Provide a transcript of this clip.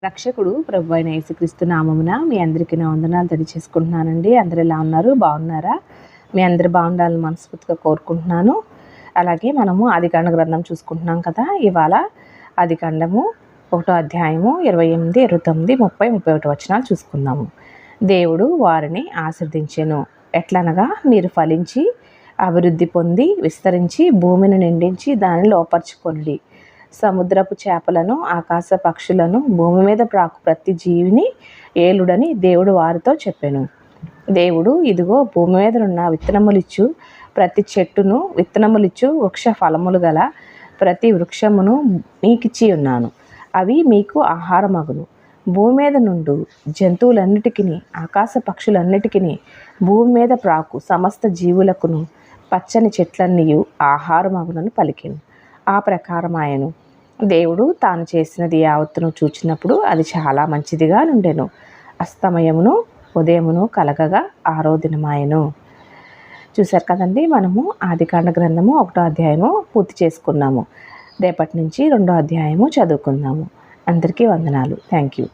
రక్షకుడు ప్రభు అయిన యేసుక్రీస్తు నామమున మీ అందరికీ నా వందనాలు తెలియచేసుకుంటున్నానండి. అందరూ ఎలా ఉన్నారు? బాగున్నారా? మీ అందరు బాగుండాలని మనస్ఫూర్తిగా కోరుకుంటున్నాను. అలాగే మనము ఆదికాండ గ్రంథం చూసుకుంటున్నాం కదా. ఇవాళ ఆదికాండము 1వ అధ్యాయము 28, 29, 30, 31 వచనాలు చూసుకుందాము. దేవుడు వారిని ఆశీర్వదించెను. ఎట్లనగా, మీరు ఫలించి అభివృద్ధి పొంది విస్తరించి భూమిని నిండించి దానిని లోపరుచుకొనుడి. సముద్రపు చేపలను, ఆకాశ పక్షులను, భూమి మీద ప్రాకు ప్రతి జీవిని ఏలుడని దేవుడు వారితో చెప్పెను. దేవుడు, ఇదిగో భూమి మీద ఉన్న విత్తనములిచ్చు ప్రతి చెట్టును, విత్తనములిచ్చు వృక్ష ఫలములు గల ప్రతి వృక్షమును మీకిచ్చి ఉన్నాను. అవి మీకు ఆహారమగును. భూమి మీద నుండు జంతువులన్నిటికీ, ఆకాశ పక్షులన్నిటికీ, భూమి మీద ప్రాకు సమస్త జీవులకును పచ్చని చెట్లన్నీయు ఆహారమగునని పలికెను. ఆ ప్రకారం ఆయను. దేవుడు తాను చేసినది యావత్తును చూచినప్పుడు అది చాలా మంచిదిగా నుండెను. అస్తమయమును ఉదయమును కలగగా 6వ దినమాయెను. చూశారు కదండి, మనము ఆదికాండ గ్రంథము 1వ అధ్యాయము పూర్తి చేసుకున్నాము. రేపటి నుంచి 2వ అధ్యాయము చదువుకుందాము. అందరికీ వందనాలు. Thank you.